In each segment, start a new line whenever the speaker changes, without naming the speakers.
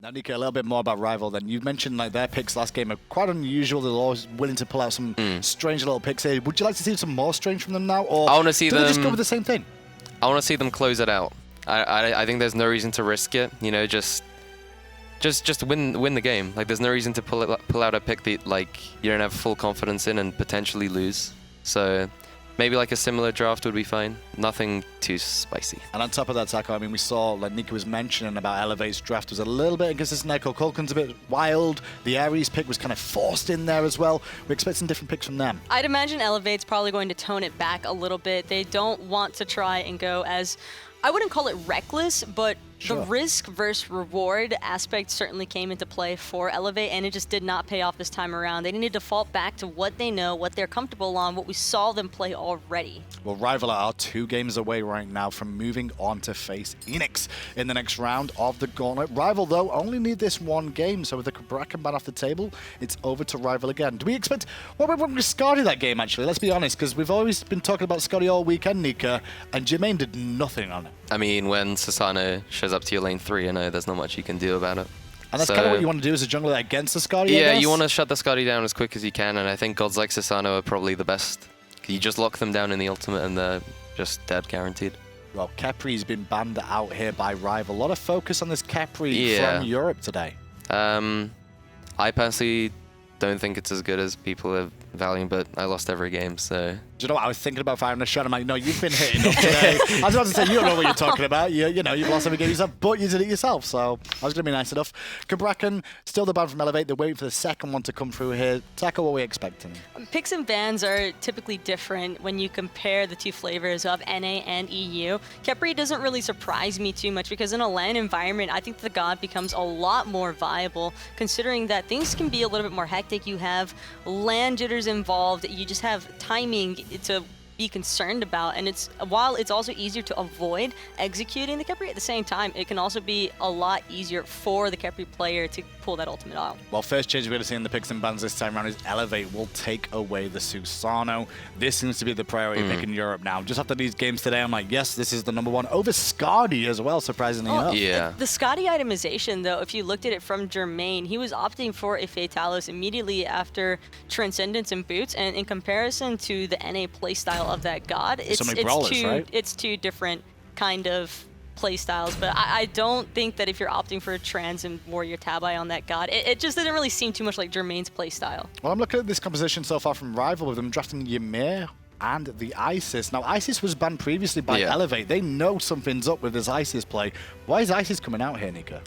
Now, Nika, a little bit more about Rival then. You mentioned like their picks last game are quite unusual. They're always willing to pull out some strange little picks here. Would you like to see some more strange from them now? Or
I want to see them.
Do they just go with the same thing?
I want to see them close it out. I think there's no reason to risk it. You know, just win the game. Like, there's no reason to pull out a pick that like you don't have full confidence in and potentially lose. So maybe like a similar draft would be fine. Nothing too spicy.
And on top of that, Taco, I mean, we saw, like Nika was mentioning about Elevate's draft was a little bit inconsistent. Echo Culkin's a bit wild. The Ares pick was kind of forced in there as well. We're expecting different picks from them.
I'd imagine Elevate's probably going to tone it back a little bit. They don't want to try and go as, I wouldn't call it reckless, but the risk versus reward aspect certainly came into play for Elevate, and it just did not pay off this time around. They needed to fall back to what they know, what they're comfortable on, what we saw them play already.
Well, Rival are 2 games away right now from moving on to face Enix in the next round of the Gauntlet. Rival, though, only need this 1 game, so with the Bracken ban off the table, it's over to Rival again. Do we expect... What went with Skadi that game, actually? Let's be honest, because we've always been talking about Skadi all weekend, Nika, and Jermain did nothing on it.
I mean, when Susano shows up to your lane 3, I know there's not much you can do about it.
And that's kind of what you want to do as a jungler against the Skadi,
Yeah, you want to shut the Skadi down as quick as you can, and I think gods like Susano are probably the best. You just lock them down in the ultimate and they're just dead guaranteed.
Well, Khepri's been banned out here by Rival. A lot of focus on this Khepri from Europe today.
I personally don't think it's as good as people are valuing, but I lost every game, so...
Do you know what? I was thinking about firing a shot. I'm like, no, you've been hitting up today. I was about to say, you don't know what you're talking about. You know, you've lost every game yourself, but you did it yourself, so I was going to be nice enough. Bracken, still the ban from Elevate. They're waiting for the second one to come through here. Taco, what are we expecting?
Picks and bans are typically different when you compare the 2 flavors of NA and EU. Khepri doesn't really surprise me too much because in a LAN environment, I think the God becomes a lot more viable, considering that things can be a little bit more hectic. You have LAN jitters involved. You just have timing to be concerned about, and while it's also easier to avoid executing the Khepri, at the same time it can also be a lot easier for the Khepri player to pull that ultimate out.
Well, first change we're going to see in the picks and bans this time around is Elevate will take away the Susano. This seems to be the priority pick in Europe now. Just after these games today, I'm like, yes, this is the #1 over Skadi as well, surprisingly enough.
Yeah.
The Skadi itemization, though, if you looked at it from Jermain, he was opting for a Fatalis immediately after Transcendence and Boots, and in comparison to the NA playstyle of that God, it's 2 different kind of playstyles, but I don't think that if you're opting for a Trans and Warrior Tabi on that God, it just didn't really seem too much like Jermain's playstyle.
Well, I'm looking at this composition so far from Rival with them drafting Ymir and the Isis. Now, Isis was banned previously by Elevate. They know something's up with this Isis play. Why is Isis coming out here, Nika?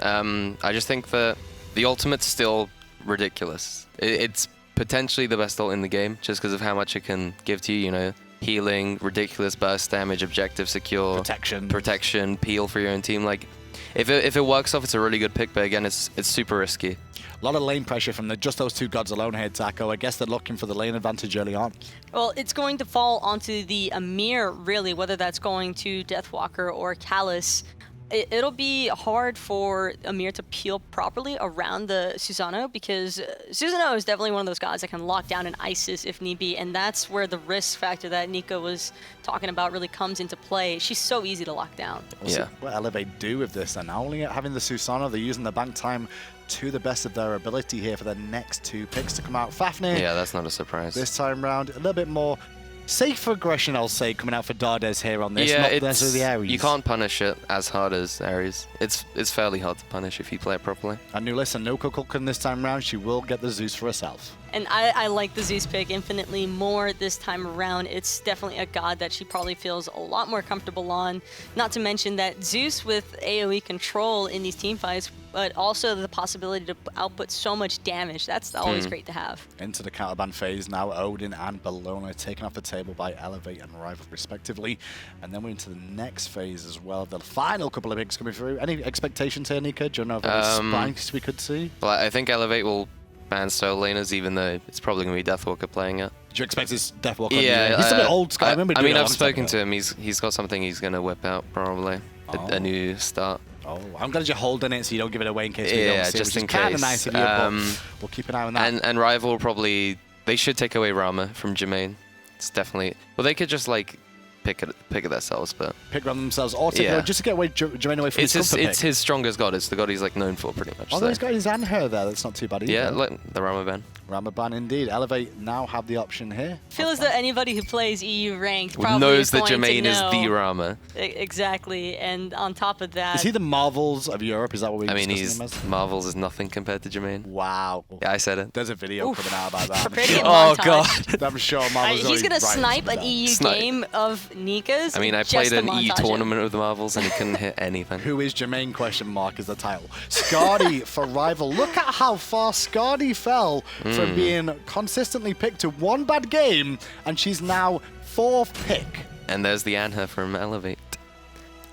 I just think that the ultimate's still ridiculous. It's potentially the best ult in the game just because of how much it can give to you, you know. Healing, ridiculous burst damage, objective secure, protection, peel for your own team. Like, if it works off, it's a really good pick. But again, it's super risky.
A lot of lane pressure from just those 2 gods alone here, Taco. I guess they're looking for the lane advantage early on.
Well, it's going to fall onto the Ymir, really, whether that's going to Deathwalker or Callus. It'll be hard for Ymir to peel properly around the Susano because Susano is definitely one of those guys that can lock down an Isis if need be, and that's where the risk factor that Nika was talking about really comes into play. She's so easy to lock down.
Yeah. What Elevate do with this then? Not only having the Susano, they're using the bank time to the best of their ability here for the next 2 picks to come out. Fafnir.
Yeah, that's not a surprise.
This time round, a little bit more safe aggression, I'll say, coming out for Dardez here on this.
Yeah,
not necessarily the Ares.
You can't punish it as hard as Ares. It's fairly hard to punish if you play it properly.
And Nulisa, no Culkin this time round. She will get the Zeus for herself.
And I like the Zeus pick infinitely more this time around. It's definitely a god that she probably feels a lot more comfortable on. Not to mention that Zeus with AoE control in these team fights, but also the possibility to output so much damage. That's always great to have.
Into the counterban phase now. Odin and Bellona taken off the table by Elevate and Rival respectively. And then we're into the next phase as well. The final couple of picks coming through. Any expectations here, Nika? Do you know if any spikes we could see?
Well, I think Elevate will ban solo laners, even though it's probably going to be Deathwalker playing it.
Do you expect this Deathwalker?
Yeah,
he's a bit old school.
I mean, I've spoken to him. He's got something he's going to whip out, probably. A new start.
Oh, I'm glad you're holding it so you don't give it away in case we don't see it,
just in case.
Kind of nice of you, but we'll keep an eye on that.
And Rival probably, they should take away Rama from Jermain. It's definitely, well, they could just like pick it themselves, but
Pick around themselves, or take just to get away Jermain away from
it's his strongest god. It's the god he's like known for pretty much.
Although he's got his Anhur there, that's not too bad either.
Yeah, like the Ramaban.
Ramaban indeed. Elevate now have the option here.
I feel as though anybody who plays EU ranked probably
knows
is
that
going
Jermain
to
is
know.
the Rama.
Exactly, and on top of that...
Is he the Marvels of Europe? Is that what we're discussing him as?
Marvels is nothing compared to Jermain.
Wow.
Yeah, I said it.
There's a video coming out about that.
Prepare to get
Oh,
montage.
God.
I'm sure Marvel's
He's going to
already
snipe
writing
an EU
something
game of Nika's.
I mean, I
just
played
to
an EU
montage it.
tournament with the Marvels and he couldn't hit anything.
Who is Jermain question mark is the title. Skadi for Rival. Look at how far Skadi fell from being consistently picked to one bad game, and she's now 4th pick.
And there's the Anhur from Elevate.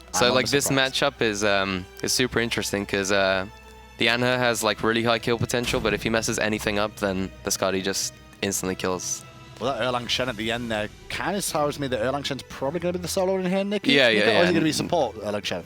I'm
So like
almost
this
surprised.
matchup is super interesting because the Anhur has like really high kill potential, but if he messes anything up, then the Skadi just instantly kills.
Well, that Erlang Shen at the end there kind of tells me that Erlang Shen's probably going to be the solo in here, Nicky.
Yeah,
Or is he
yeah.
going to be support, Erlang Shen?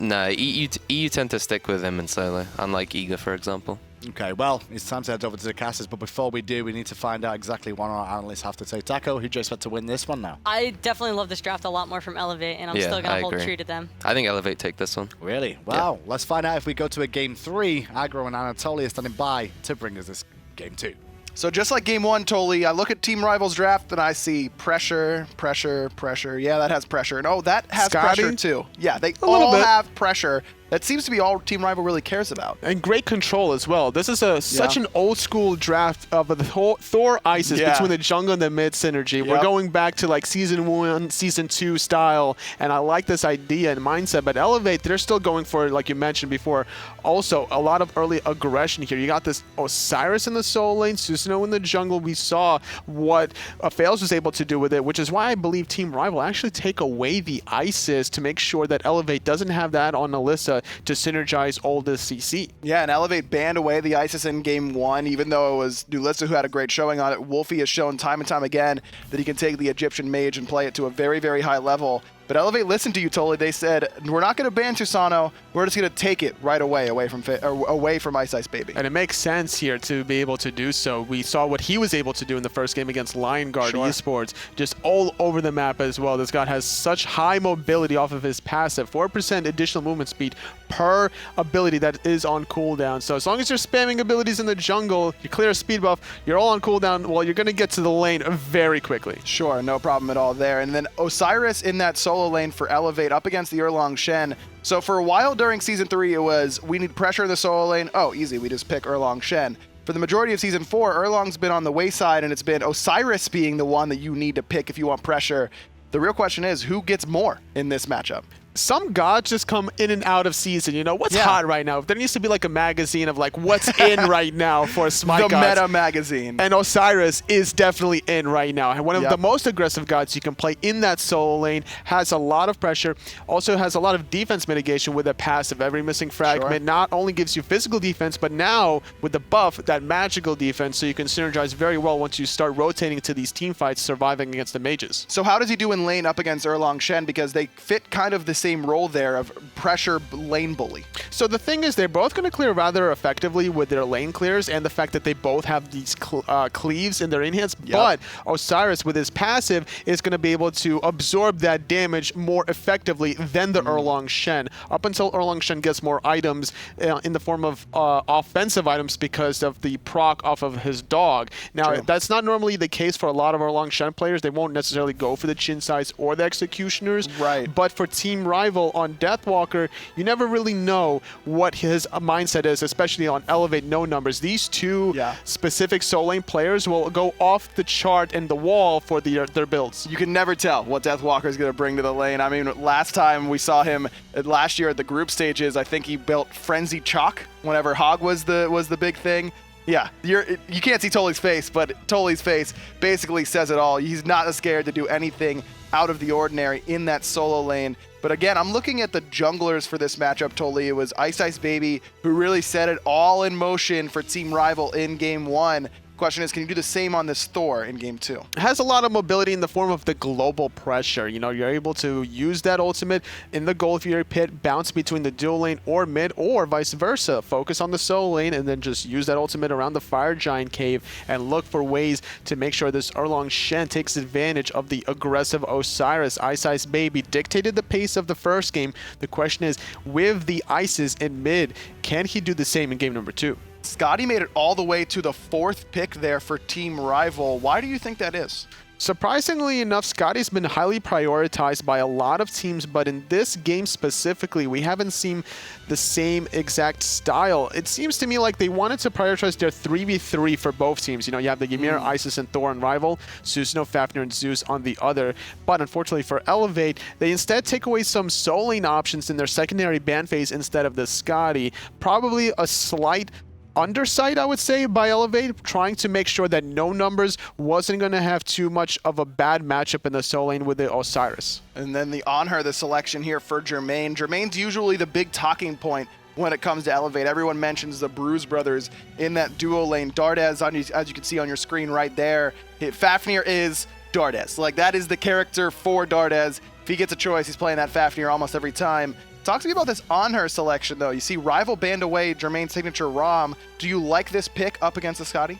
No, EU tend to stick with him in solo, unlike Iga, for example.
Okay, well, it's time to head over to the casters, but before we do, we need to find out exactly what our analysts have to say. Taco, who do you expect to win this one now?
I definitely love this draft a lot more from Elevate, and I'm
Yeah,
still going
I
to hold
agree.
true to them.
I think Elevate take this one.
Really? Wow. Let's find out if we go to a game 3. Agro and Anatolia standing by to bring us this game 2.
So just like game 1, Toli, I look at Team Rival's draft and I see pressure, pressure, pressure. Yeah, that has pressure. And oh, that has
Skadi?
pressure too. Yeah, they
little
all
bit.
have pressure. That seems to be all Team Rival really cares about.
And great control as well. This is such an old school draft of the Thor Isis between the jungle and the mid synergy. We're going back to like season 1, season 2 style, and I like this idea and mindset. But Elevate, they're still going for, like you mentioned before, also a lot of early aggression here. You got this Osiris in the soul lane, Susano in the jungle. We saw what Faeles was able to do with it, which is why I believe Team Rival actually take away the Isis to make sure that Elevate doesn't have that on Nulisa to synergize all this CC.
Yeah, and Elevate banned away the Isis in game 1, even though it was Nulisa who had a great showing on it. Wlfy has shown time and time again that he can take the Egyptian mage and play it to a very, very high level. But Elevate listened to you, Toli. They said, we're not going to ban Susano. We're just going to take it right away away from iceicebaby.
And it makes sense here to be able to do so. We saw what he was able to do in the first game against Lion Guard Esports, just all over the map as well. This guy has such high mobility off of his passive, 4% additional movement speed per ability that is on cooldown. So as long as you're spamming abilities in the jungle, you clear a speed buff, you're all on cooldown, well, you're going to get to the lane very quickly.
Sure, no problem at all there. And then Osiris in that solo lane for Elevate up against the Erlang Shen. So for a while during Season 3, it was, we need pressure in the solo lane. Oh, easy, we just pick Erlang Shen. For the majority of Season 4, Erlang's been on the wayside, and it's been Osiris being the one that you need to pick if you want pressure. The real question is, who gets more in this matchup?
Some gods just come in and out of season. You know, what's hot right now? There needs to be like a magazine of like what's in right now for Smite
The
gods.
meta magazine.
And Osiris is definitely in right now. And one of the most aggressive gods you can play in that solo lane, has a lot of pressure, also has a lot of defense mitigation with a passive. Every missing fragment not only gives you physical defense, but now with the buff, that magical defense, so you can synergize very well once you start rotating to these team fights, surviving against the mages.
So how does he do in lane up against Erlang Shen? Because they fit kind of the same role there of pressure lane bully.
So the thing is, they're both going to clear rather effectively with their lane clears and the fact that they both have these cleaves in their in-hands. But Osiris, with his passive, is going to be able to absorb that damage more effectively than the Erlang Shen. Up until Erlang Shen gets more items in the form of offensive items because of the proc off of his dog. Now, that's not normally the case for a lot of Erlang Shen players. They won't necessarily go for the Chin Size or the Executioners.
Right.
But for Team Rival on Deathwalker, you never really know what his mindset is, especially on Elevate no numbers. These two specific solo lane players will go off the chart and the wall for their builds.
You can never tell what Deathwalker is going to bring to the lane. I mean, last time we saw him last year at the group stages, I think he built Frenzy Chalk whenever Hog was the big thing. Yeah, you can't see Toli's face, but Toli's face basically says it all. He's not scared to do anything out of the ordinary in that solo lane. But again, I'm looking at the junglers for this matchup, Toli. It was iceicebaby who really set it all in motion for Team Rival in Game 1. Question is, can you do the same on this Thor in game 2?
It has a lot of mobility in the form of the global pressure. You know, you're able to use that ultimate in the Wlfy pit, bounce between the dual lane or mid, or vice versa. Focus on the solo lane and then just use that ultimate around the Fire Giant cave and look for ways to make sure this Erlang Shen takes advantage of the aggressive Osiris. iceicebaby dictated the pace of the first game. The question is, with the Ices in mid, can he do the same in game number 2?
Skadi made it all the way to the 4th pick there for Team Rival. Why do you think that is?
Surprisingly enough, Skadi's been highly prioritized by a lot of teams, but in this game specifically, we haven't seen the same exact style. It seems to me like they wanted to prioritize their 3v3 for both teams. You know, you have the Ymir, Isis, and Thor on Rival, Susano, Fafnir, and Zeus on the other. But unfortunately for Elevate, they instead take away some solo lane options in their secondary ban phase instead of the Skadi. Probably a slight undersight, I would say, by Elevate, trying to make sure that no numbers wasn't going to have too much of a bad matchup in the solo lane with the Osiris.
And then the Anhur, the selection here for Jermain. Jermain's usually the big talking point when it comes to Elevate. Everyone mentions the Bruise brothers in that duo lane. Dardez, as you can see on your screen right there, Fafnir is Dardez. Like, that is the character for Dardez. If he gets a choice, he's playing that Fafnir almost every time. Talk to me about this Anhur selection, though. You see Rival banned away Jermain's signature ROM. Do you like this pick up against the Skadi?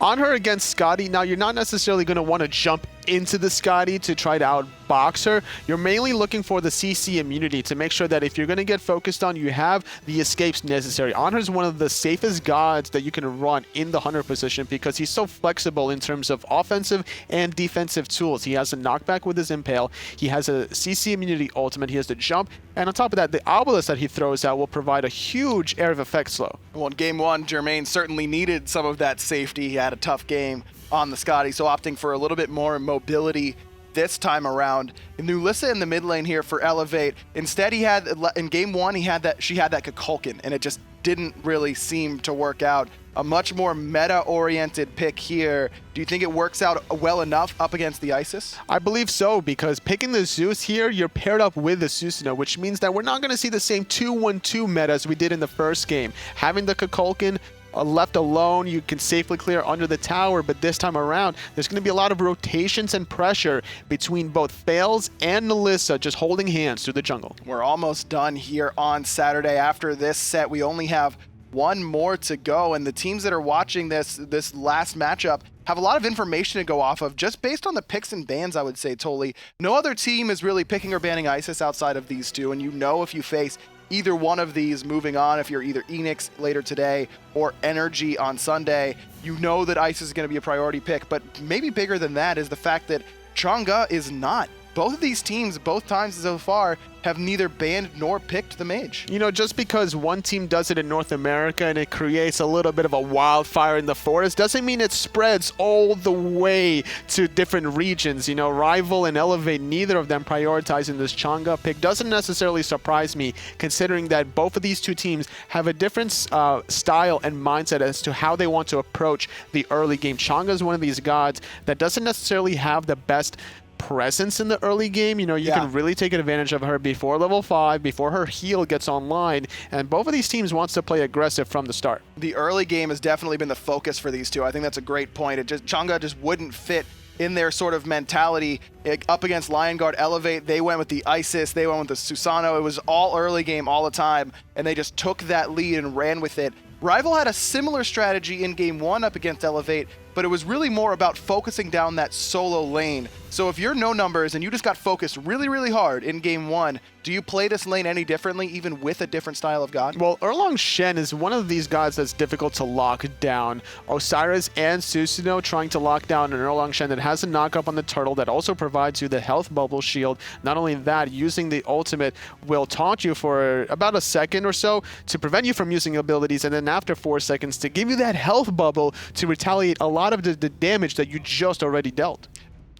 Anhur against Skadi, now you're not necessarily going to want to jump into the Skadi to try to outbox her. You're mainly looking for the CC immunity to make sure that if you're going to get focused on, you have the escapes necessary. Anhur is one of the safest gods that you can run in the hunter position because he's so flexible in terms of offensive and defensive tools. He has a knockback with his Impale, he has a CC immunity ultimate, he has the jump, and on top of that, the obelisk that he throws out will provide a huge area of effect slow.
Well, in game 1, Jermain certainly needed some of that safety. He had a tough game on the Skadi, so opting for a little bit more mobility this time around. Nulisa in the mid lane here for Elevate. Instead, he had, in game 1, she had that Kukulkan, and it just didn't really seem to work out. A much more meta-oriented pick here. Do you think it works out well enough up against the Isis?
I believe so, because picking the Zeus here, you're paired up with the Susano, which means that we're not going to see the same 2-1-2 meta as we did in the first game. Having the Kukulkan left alone, you can safely clear under the tower, but this time around, there's going to be a lot of rotations and pressure between both Faeles and Nulisa just holding hands through the jungle.
We're almost done here on Saturday. After this set, we only have one more to go, and the teams that are watching this last matchup have a lot of information to go off of just based on the picks and bans, I would say, Toli. No other team is really picking or banning Isis outside of these two, and you know if you face either one of these moving on, if you're either Enix later today or Energy on Sunday, you know that Isis is going to be a priority pick. But maybe bigger than that is the fact that Chang'e is not. Both of these teams, both times so far, have neither banned nor picked the mage.
You know, just because one team does it in North America and it creates a little bit of a wildfire in the forest doesn't mean it spreads all the way to different regions. You know, Rival and Elevate, neither of them prioritizing this Chang'e pick doesn't necessarily surprise me, considering that both of these two teams have a different style and mindset as to how they want to approach the early game. Chang'e is one of these gods that doesn't necessarily have the best presence in the early game. You know, you can really take advantage of her before level 5, before her heal gets online, and both of these teams wants to play aggressive from the start.
The early game has definitely been the focus for these two. I think that's a great point. Chang'e just wouldn't fit in their sort of mentality. Up against Lion Guard Elevate, they went with the Isis, they went with the Susano. It was all early game all the time, and they just took that lead and ran with it. Rival had a similar strategy in game 1 up against Elevate, but it was really more about focusing down that solo lane. So if you're no numbers and you just got focused really, really hard in game 1, do you play this lane any differently, even with a different style of god?
Well, Erlang Shen is one of these gods that's difficult to lock down. Osiris and Susano trying to lock down an Erlang Shen that has a knock-up on the turtle that also provides you the health bubble shield. Not only that, using the ultimate will taunt you for about a second or so to prevent you from using abilities, and then after 4 seconds to give you that health bubble to retaliate a lot of the damage that you just already dealt.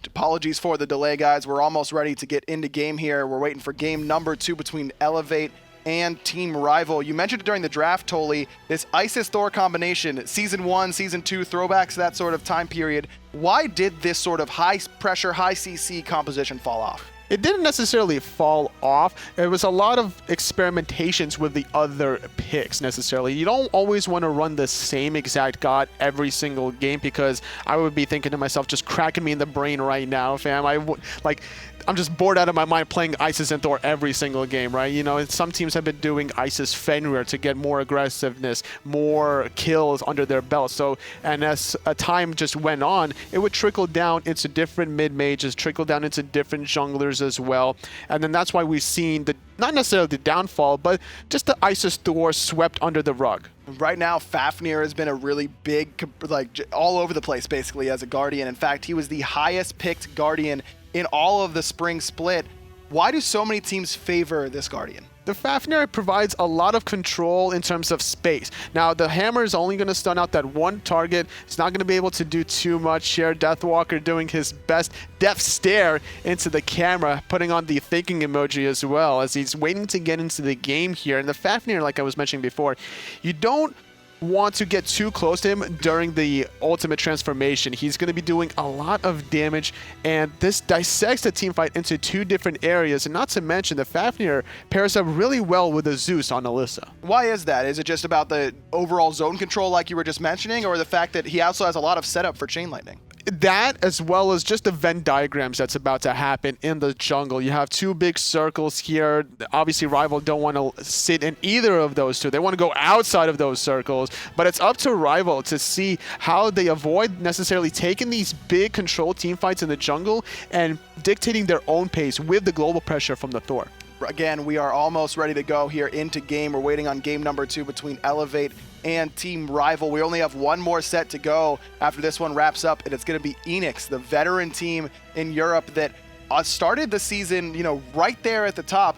Apologies for the delay, guys. We're almost ready to get into game here. We're waiting for game number 2 between Elevate and Team Rival. You mentioned it during the draft, Toli, this Isis-Thor combination, Season 1, Season 2, throwbacks, that sort of time period. Why did this sort of high-pressure, high-CC composition fall off?
it didn't necessarily fall off. It was a lot of experimentations with the other picks necessarily. You don't always want to run the same exact god every single game, because I would be thinking to myself, just cracking me in the brain right now, fam. I'm just bored out of my mind playing Isis and Thor every single game, right? You know, some teams have been doing Isis Fafnir to get more aggressiveness, more kills under their belt. So, and as time just went on, it would trickle down into different mid-mages, trickle down into different junglers as well. And then that's why we've seen not necessarily the downfall, but just the Isis Thor swept under the rug.
Right now, Fafnir has been a really big, all over the place basically as a Guardian. In fact, he was the highest picked Guardian in all of the spring split. Why do so many teams favor this Guardian?
The Fafnir provides a lot of control in terms of space. Now, the hammer is only going to stun out that one target. It's not going to be able to do too much here. Deathwalker doing his best death stare into the camera, putting on the thinking emoji as well, as he's waiting to get into the game here. And the Fafnir, like I was mentioning before, you don't want to get too close to him during the ultimate transformation. He's going to be doing a lot of damage, and this dissects the team fight into two different areas. And not to mention, the Fafnir pairs up really well with the Zeus on Nulisa.
Why is that? Is it just about the overall zone control like you were just mentioning, or the fact that he also has a lot of setup for chain lightning?
That, as well as just the Venn diagrams that's about to happen in the jungle. You have two big circles here. Obviously, Rival don't want to sit in either of those two. They want to go outside of those circles, but it's up to Rival to see how they avoid necessarily taking these big control team fights in the jungle and dictating their own pace with the global pressure from the Thor.
Again, we are almost ready to go here into game. We're waiting on game number 2 between Elevate and Team Rival. We only have one more set to go after this one wraps up, and it's going to be Enix, the veteran team in Europe that started the season, right there at the top.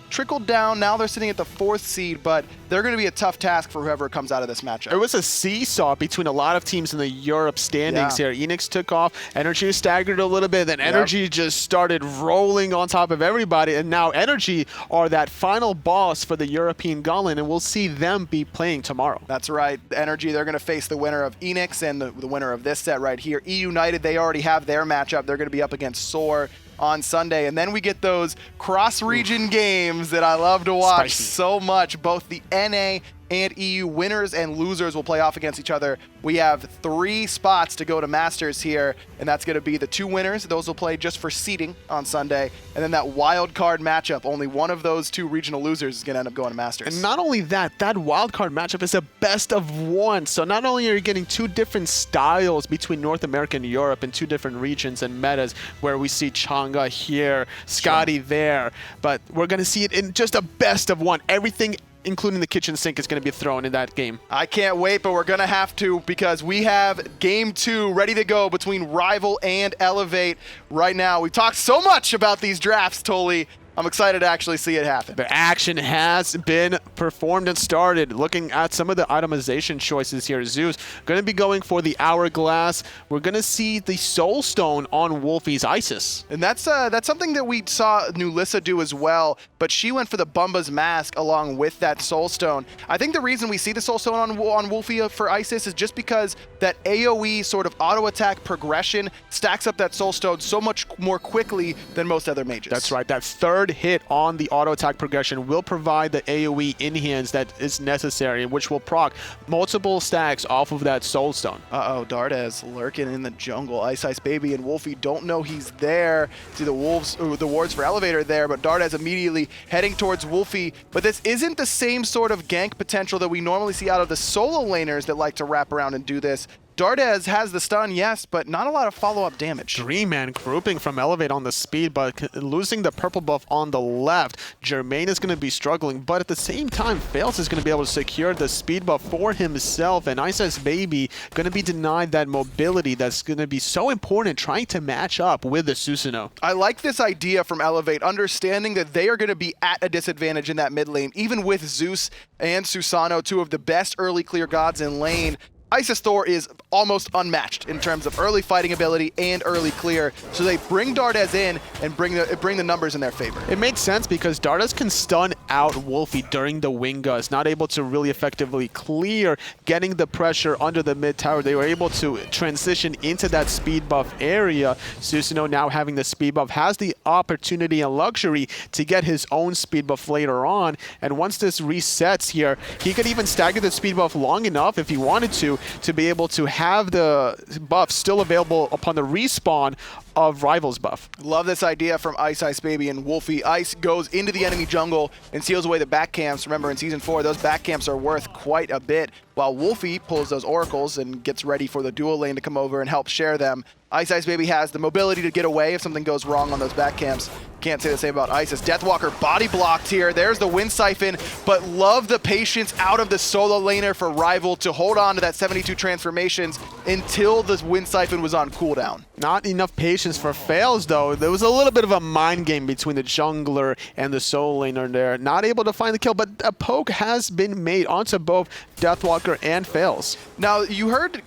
Trickled down, now they're sitting at the 4th seed, but they're going to be a tough task for whoever comes out of this matchup.
It was a seesaw between a lot of teams in the Europe standings here. Enix took off, Energy staggered a little bit, then Energy just started rolling on top of everybody, and now Energy are that final boss for the European Gauntlet, and we'll see them be playing tomorrow.
That's right. Energy, they're going to face the winner of Enix and the winner of this set right here. United, they already have their matchup. They're going to be up against Soar on Sunday, and then we get those cross-region games that I love to watch so much. Both the NA and EU winners and losers will play off against each other. We have 3 spots to go to Masters here, and that's going to be the 2 winners. Those will play just for seeding on Sunday, and then that wild card matchup. Only one of those 2 regional losers is going to end up going to Masters.
And not only that, that wild card matchup is a best of 1. So not only are you getting 2 different styles between North America and Europe and 2 different regions and metas, where we see Changa here, Skadi there, but we're going to see it in just a best of 1. Everything, including the kitchen sink, is going to be thrown in that game.
I can't wait, but we're going to have to, because we have game 2 ready to go between Rival and Elevate right now. We've talked so much about these drafts, Toli. I'm excited to actually see it happen.
The action has been performed and started. Looking at some of the itemization choices here, Zeus going to be going for the Hourglass. We're going to see the Soul Stone on Wlfy's Isis.
And that's something that we saw Nulisa do as well, but she went for the Bumba's Mask along with that Soul Stone. I think the reason we see the Soul Stone on Wlfy for Isis is just because that AoE sort of auto attack progression stacks up that Soul Stone so much more quickly than most other mages.
That's right. That third hit on the auto attack progression will provide the AoE in hands that is necessary, which will proc multiple stacks off of that Soul Stone.
Uh-oh, Dardez lurking in the jungle. iceicebaby and Wlfy don't know he's there. See the wards for Elevator there, but Dardez immediately heading towards Wlfy. But this isn't the same sort of gank potential that we normally see out of the solo laners that like to wrap around and do this. Dardez has the stun, yes, but not a lot of follow-up damage.
3-man grouping from Elevate on the speed, but losing the purple buff on the left. Jermain is going to be struggling, but at the same time, Faeles is going to be able to secure the speed buff for himself, and iceicebaby going to be denied that mobility that's going to be so important trying to match up with the Susano.
I like this idea from Elevate, understanding that they are going to be at a disadvantage in that mid lane, even with Zeus and Susano, 2 of the best early clear gods in lane. Isis Thor is almost unmatched in terms of early fighting ability and early clear, so they bring Dardez in and bring the numbers in their favor.
It makes sense because Dardez can stun out Wlfy during the wing guts, not able to really effectively clear, getting the pressure under the mid tower. They were able to transition into that speed buff area. Susano, now having the speed buff, has the opportunity and luxury to get his own speed buff later on, and once this resets here, he could even stagger the speed buff long enough if he wanted to be able to have the buff still available upon the respawn of Rival's buff.
Love this idea from iceicebaby and Wlfy. Ice goes into the enemy jungle and seals away the back camps. Remember, in Season 4, those back camps are worth quite a bit, while Wlfy pulls those oracles and gets ready for the dual lane to come over and help share them. iceicebaby has the mobility to get away if something goes wrong on those back camps. Can't say the same about Isis. Deathwalker body blocked here. There's the wind siphon, but love the patience out of the solo laner for Rival to hold on to that 72 transformations until the wind siphon was on cooldown.
Not enough patience for Faeles, though. There was a little bit of a mind game between the jungler and the solo laner there. Not able to find the kill, but a poke has been made onto both Deathwalker and Faeles.
Now, you heard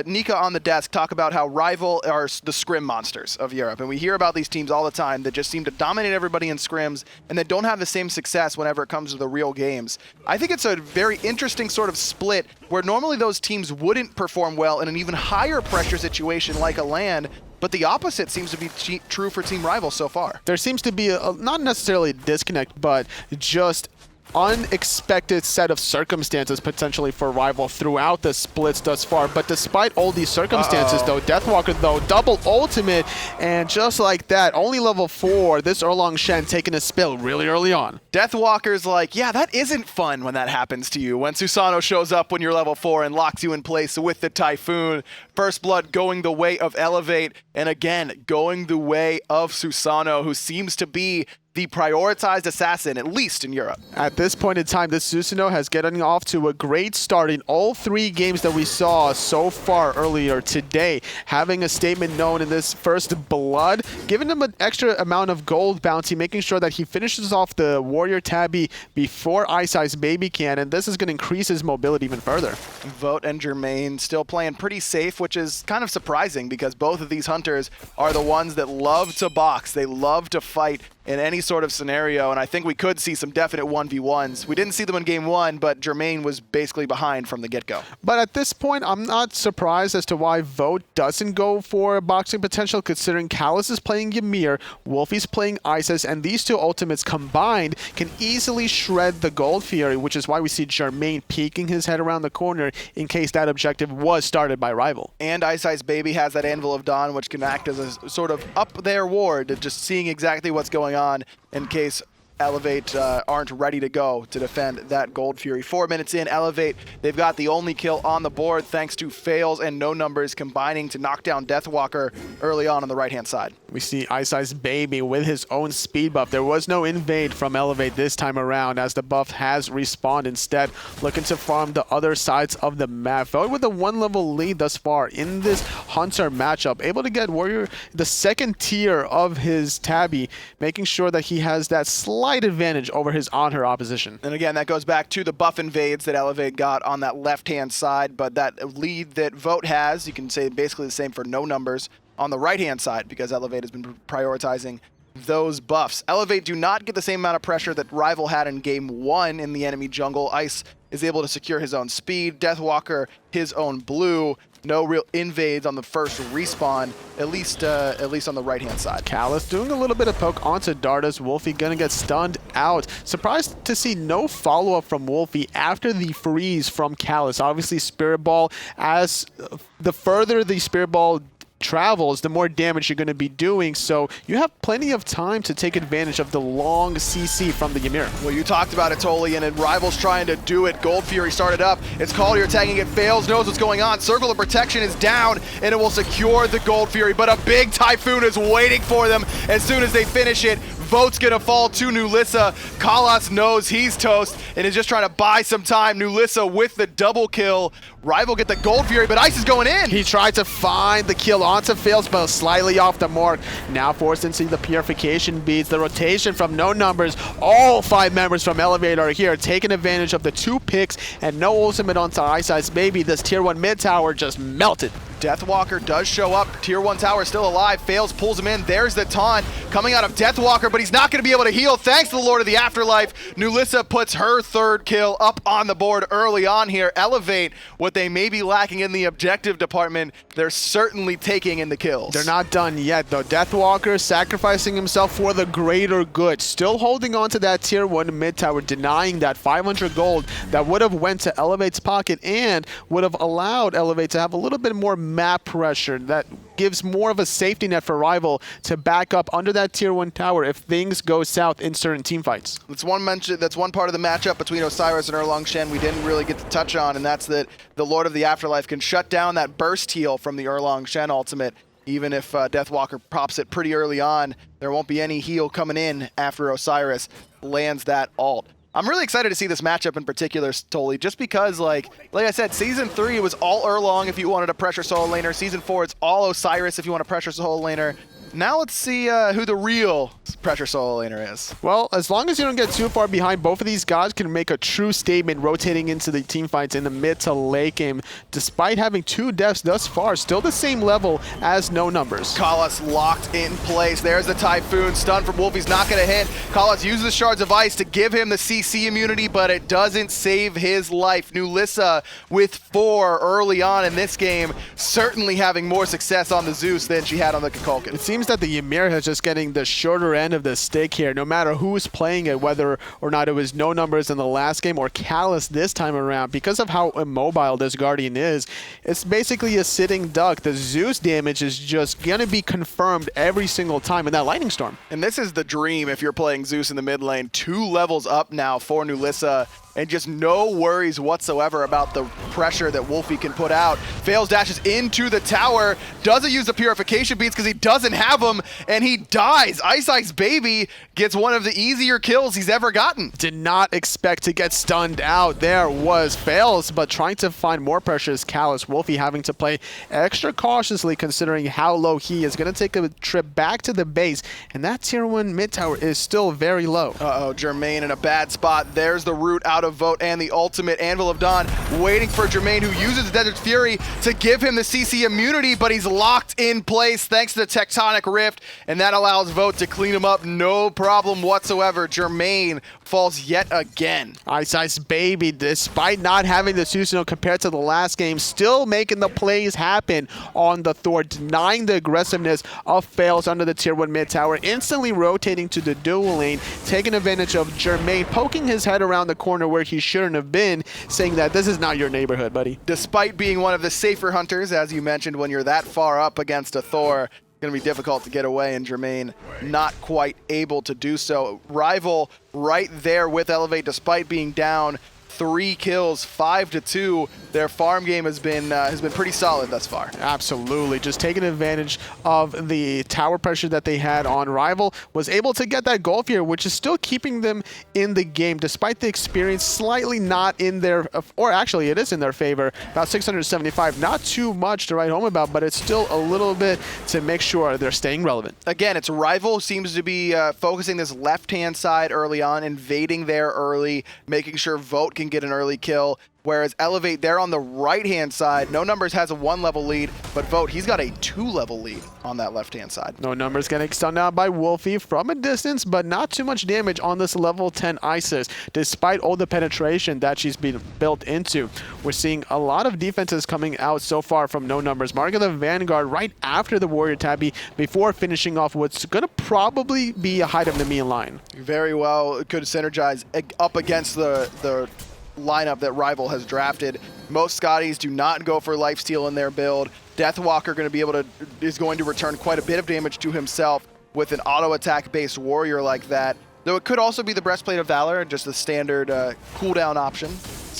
Nika on the desk talk about how Rival are the scrim monsters of Europe, and we hear about these teams all the time that just seem to dominate everybody in scrims and that don't have the same success whenever it comes to the real games. I think it's a very interesting sort of split where normally those teams wouldn't perform well in an even higher pressure situation like a LAN, but the opposite seems to be true for Team Rival so far.
There seems to be not necessarily a disconnect, but just unexpected set of circumstances potentially for Rival throughout the splits thus far. But despite all these circumstances, though, Deathwalker, though, double ultimate, and just like that, only level 4, this Erlang Shen taking a spill really early on.
Deathwalker's like, yeah, that isn't fun when that happens to you. When Susano shows up when you're level 4 and locks you in place with the Typhoon. First Blood going the way of Elevate, and again, going the way of Susano, who seems to be the prioritized assassin, at least in Europe.
At this point in time, this Susano has getting off to a great start in all 3 games that we saw so far earlier today. Having a statement known in this first blood, giving him an extra amount of gold bounty, making sure that he finishes off the warrior tabby before iceicebaby can, and this is going to increase his mobility even further.
Vote and Jermain still playing pretty safe, which is kind of surprising because both of these hunters are the ones that love to box. They love to fight in any sort of scenario, and I think we could see some definite 1v1s. We didn't see them in game 1, but Jermain was basically behind from the get-go.
But at this point, I'm not surprised as to why Vote doesn't go for boxing potential, considering Callus is playing Ymir, Wlfy's playing Isis, and these two ultimates combined can easily shred the Gold Fury, which is why we see Jermain peeking his head around the corner in case that objective was started by Rival.
And iceicebaby has that Anvil of Dawn, which can act as a sort of up there ward, just seeing exactly what's going on in case Elevate aren't ready to go to defend that Gold Fury. 4 minutes in, Elevate, they've got the only kill on the board thanks to Faeles and No Numbers combining to knock down Deathwalker early on the right-hand side.
We see iceicebaby with his own speed buff. There was no invade from Elevate this time around as the buff has respawned instead, looking to farm the other sides of the map. Vote with a 1-level lead thus far in this Hunter matchup, able to get Warrior the second tier of his tabby, making sure that he has that slight advantage over his Anhur opposition.
And again, that goes back to the buff invades that Elevate got on that left-hand side, but that lead that Vote has, you can say basically the same for No Numbers on the right-hand side because Elevate has been prioritizing those buffs. Elevate do not get the same amount of pressure that Rival had in game 1 in the enemy jungle. Ice is able to secure his own speed, Deathwalker his own blue. No real invades on the first respawn, at least on the right-hand side.
Callus doing a little bit of poke onto Dardez. Wlfy gonna get stunned out. Surprised to see no follow-up from Wlfy after the freeze from Callus. Obviously, Spirit Ball, as the further the Spirit Ball travels, the more damage you're going to be doing, so you have plenty of time to take advantage of the long CC from the Ymir.
Well, you talked about it, Tolian, and Rival's trying to do it. Gold Fury started up. It's Collier tagging it, Faeles, knows what's going on. Circle of Protection is down, and it will secure the Gold Fury, but a big Typhoon is waiting for them as soon as they finish it. Vote's gonna fall to Nulisa. Kalas knows he's toast and is just trying to buy some time. Nulisa with the double kill. Rival get the Gold Fury, but Ice is going in.
He tried to find the kill onto Faeles, but slightly off the mark. Now forced into the purification beads. The rotation from No Numbers. All 5 members from Elevate are here, taking advantage of the 2 picks and no ultimate onto iceicebaby. This tier 1 mid tower just melted.
Deathwalker does show up. Tier 1 tower still alive. Faeles, pulls him in. There's the taunt coming out of Deathwalker, but he's not going to be able to heal thanks to the Lord of the Afterlife. Nulisa puts her 3rd kill up on the board early on here. Elevate, what they may be lacking in the objective department, they're certainly taking in the kills.
They're not done yet, though. Deathwalker sacrificing himself for the greater good. Still holding on to that tier 1 mid tower, denying that 500 gold that would have went to Elevate's pocket and would have allowed Elevate to have a little bit more map pressure. That gives more of a safety net for Rival to back up under that tier 1 tower if things go south in certain team fights.
That's one part of the matchup between Osiris and Erlang Shen we didn't really get to touch on, and that's that the Lord of the Afterlife can shut down that burst heal from the Erlang Shen ultimate. Even if Deathwalker pops it pretty early on, there won't be any heal coming in after Osiris lands that ult. I'm really excited to see this matchup in particular, Tolly, just because, like I said, Season 3 was all Erlang if you wanted a pressure solo laner. Season 4, it's all Osiris if you want a pressure solo laner. Now let's see who the real pressure solo laner is.
Well, as long as you don't get too far behind, both of these gods can make a true statement rotating into the team fights in the mid to late game. Despite having 2 deaths thus far, still the same level as No Numbers.
Kalas locked in place. There's the Typhoon. Stun from Wlfy's not going to hit. Kalas uses the Shards of Ice to give him the CC immunity, but it doesn't save his life. Nulisa with 4 early on in this game, certainly having more success on the Zeus than she had on the Kukulkan.
It seems that the Ymir is just getting the shorter end of the stick here, no matter who's playing it, whether or not it was No Numbers in the last game or Kalas this time around. Because of how immobile this Guardian is, it's basically a sitting duck. The Zeus damage is just going to be confirmed every single time in that Lightning Storm.
And this is the dream if you're playing Zeus in the mid lane. 2 levels up now for Nulisa, and just no worries whatsoever about the pressure that Wlfy can put out. Faeles dashes into the tower, doesn't use the purification beads because he doesn't have them, and he dies. iceicebaby gets one of the easier kills he's ever gotten.
Did not expect to get stunned out. There was Faeles, but trying to find more pressure is Kalas. Wlfy having to play extra cautiously considering how low he is. Going to take a trip back to the base, and that tier 1 mid tower is still very low.
Uh-oh, Jermain in a bad spot. There's the root out of Vote and the ultimate. Anvil of Dawn waiting for Jermain, who uses the Desert Fury to give him the CC immunity, but he's locked in place thanks to the Tectonic Rift, and that allows Vote to clean him up no problem whatsoever. Jermain falls yet again.
iceicebaby, despite not having the Susano compared to the last game, still making the plays happen on the Thor, denying the aggressiveness of Faeles under the tier 1 mid tower, instantly rotating to the dual lane, taking advantage of Jermain, poking his head around the corner where he shouldn't have been, saying that this is not your neighborhood, buddy.
Despite being one of the safer hunters, as you mentioned, when you're that far up against a Thor, it's going to be difficult to get away, and Jermain not quite able to do so. Rival right there with Elevate, despite being down 3 kills, 5-2. Their farm game has been pretty solid thus far.
Absolutely, just taking advantage of the tower pressure that they had on Rival, was able to get that goal here, which is still keeping them in the game, despite the experience slightly not in their, or actually it is in their favor, about 675, not too much to write home about, but it's still a little bit to make sure they're staying relevant.
Again, it's Rival seems to be focusing this left-hand side early on, invading there early, making sure Vote can get an early kill. Whereas Elevate, they're on the right-hand side. No Numbers has a 1-level lead, but Vote, he's got a 2-level lead on that left-hand side.
No Numbers getting stunned out by Wlfy from a distance, but not too much damage on this level 10 Isis, despite all the penetration that she's been built into. We're seeing a lot of defenses coming out so far from No Numbers. Marking the Vanguard right after the Warrior Tabby before finishing off what's going to probably be a hide of the Nemean line.
Very well, could synergize up against the lineup that Rival has drafted. Most Skadis do not go for lifesteal in their build. Deathwalker is going to return quite a bit of damage to himself with an auto attack based warrior like that. Though it could also be the Breastplate of Valor, just the standard cooldown option.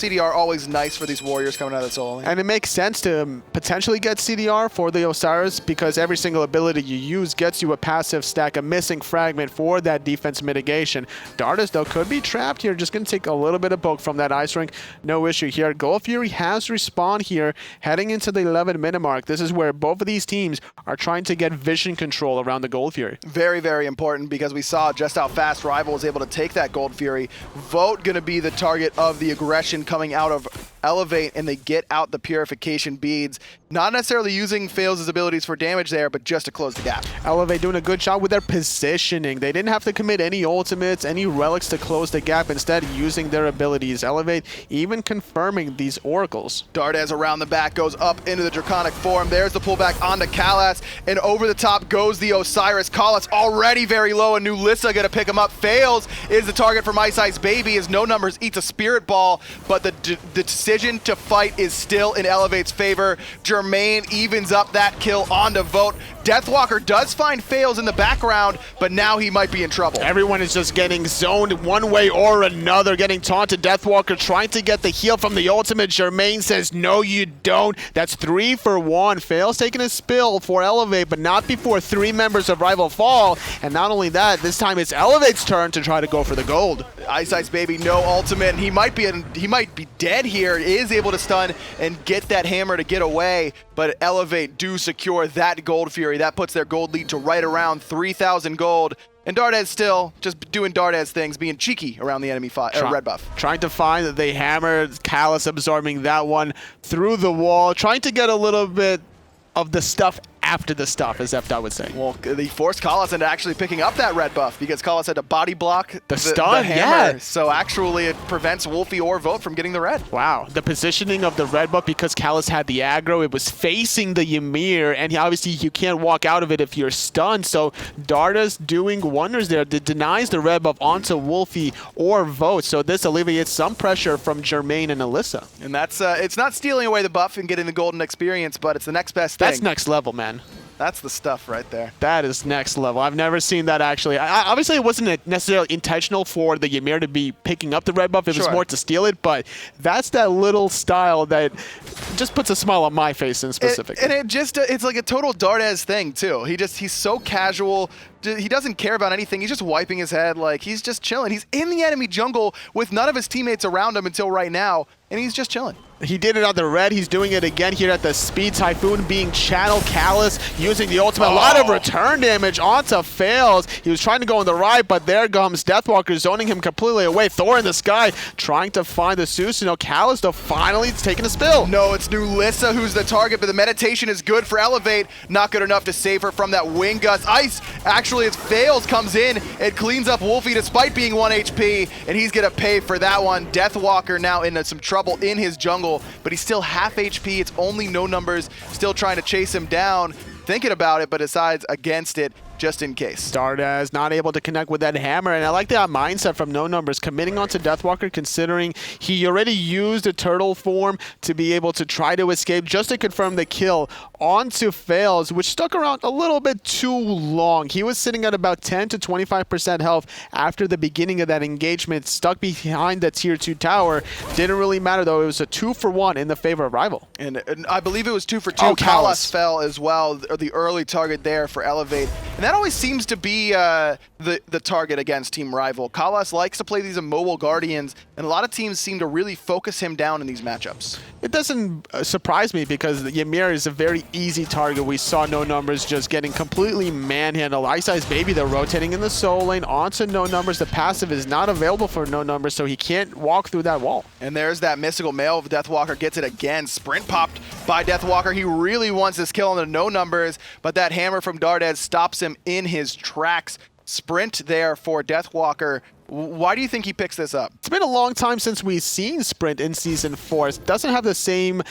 CDR always nice for these warriors coming out of the soul lane.
And it makes sense to potentially get CDR for the Osiris because every single ability you use gets you a passive stack, a missing fragment for that defense mitigation. Dardez, though, could be trapped here. Just going to take a little bit of poke from that ice rink. No issue here. Wlfy has respawned here, heading into the 11-minute mark. This is where both of these teams are trying to get vision control around the Wlfy.
Very, very important because we saw just how fast Rival was able to take that Wlfy. Vote going to be the target of the aggression coming out of Elevate, and they get out the purification beads. Not necessarily using Faeles' abilities for damage there, but just to close the gap.
Elevate doing a good job with their positioning. They didn't have to commit any ultimates, any relics to close the gap, instead using their abilities. Elevate even confirming these oracles.
Dardez around the back goes up into the Draconic form. There's the pullback onto Kalas, and over the top goes the Osiris. Kalas already very low, and Nulisa gonna pick him up. Faeles is the target from iceicebaby as No Numbers eats a spirit ball, but the decision to fight is still in Elevate's favor. Jermain evens up that kill onto Vote. Deathwalker does find Faeles in the background, but now he might be in trouble.
Everyone is just getting zoned one way or another, getting taunted. Deathwalker trying to get the heal from the ultimate. Jermain says, no, you don't. That's 3 for 1. Faeles taking a spill for Elevate, but not before 3 members of Rival fall. And not only that, this time it's Elevate's turn to try to go for the gold.
iceicebaby, no ultimate. He might be dead here. Is able to stun and get that hammer to get away, but Elevate do secure that Gold Fury. That puts their gold lead to right around 3,000 gold. And Dardez still just doing Dardez things, being cheeky around the enemy red buff.
Trying to find that they hammered. Kalas absorbing that one through the wall. Trying to get a little bit of the stuff after the stuff, as F-Dot would say.
Well, they forced Kalas into actually picking up that red buff because Kalas had to body block
the stun,
hammer.
yeah.
So actually it prevents Wlfy or Vote from getting the red.
Wow, the positioning of the red buff, because Kalas had the aggro, it was facing the Ymir, and obviously you can't walk out of it if you're stunned. So Dardez doing wonders there. That denies the red buff onto Wlfy or Vote. So this alleviates some pressure from Jermain and Nulisa.
And that's it's not stealing away the buff and getting the golden experience, but it's the next best thing.
That's next level, man.
That's the stuff right there.
That is next level. I've never seen that actually. Obviously, it wasn't necessarily intentional for the Ymir to be picking up the red buff. It was more to steal it, but that's that little style that just puts a smile on my face in specific.
It's like a total Dardez thing too. He's so casual. He doesn't care about anything. He's just wiping his head. Like, he's just chilling. He's in the enemy jungle with none of his teammates around him until right now, and he's just chilling.
He did it on the red. He's doing it again here at the Speed Typhoon, being channeled. Kalas using the ultimate. A lot of return damage onto Faeles. He was trying to go on the right, but there comes Deathwalker, zoning him completely away. Thor in the sky, trying to find the Susano. Kalas, though, finally taking a spill.
No, it's Nulisa who's the target, but the meditation is good for Elevate. Not good enough to save her from that wing gust. Ice, actually, as Faeles comes in, it cleans up Wlfy despite being 1 HP, and he's going to pay for that one. Deathwalker now into some trouble in his jungle, but he's still half HP. It's only No Numbers still trying to chase him down. Thinking about it, but decides against it just in case.
Dardez not able to connect with that hammer, and I like that mindset from No Numbers, committing onto Deathwalker, considering he already used a turtle form to be able to try to escape, just to confirm the kill onto Faeles, which stuck around a little bit too long. He was sitting at about 10 to 25% health after the beginning of that engagement, stuck behind the tier 2 tower. Didn't really matter though, it was a 2 for 1 in the favor of Rival.
And I believe it was 2 for 2.
Oh,
Kalas fell as well, the early target there for Elevate. And that always seems to be the target against Team Rival. Kalas likes to play these immobile Guardians, and a lot of teams seem to really focus him down in these matchups.
It doesn't surprise me because Ymir is a very easy target. We saw No Numbers just getting completely manhandled. iceicebaby, they're rotating in the soul lane onto No Numbers. The passive is not available for No Numbers, so he can't walk through that wall.
And there's that mystical mail of Deathwalker, gets it again. Sprint popped by Deathwalker. He really wants this kill on the No Numbers, but that hammer from Dardez stops him in his tracks. Sprint there for Deathwalker. Why do you think he picks this up?
It's been a long time since we've seen Sprint in Season 4. It doesn't have the same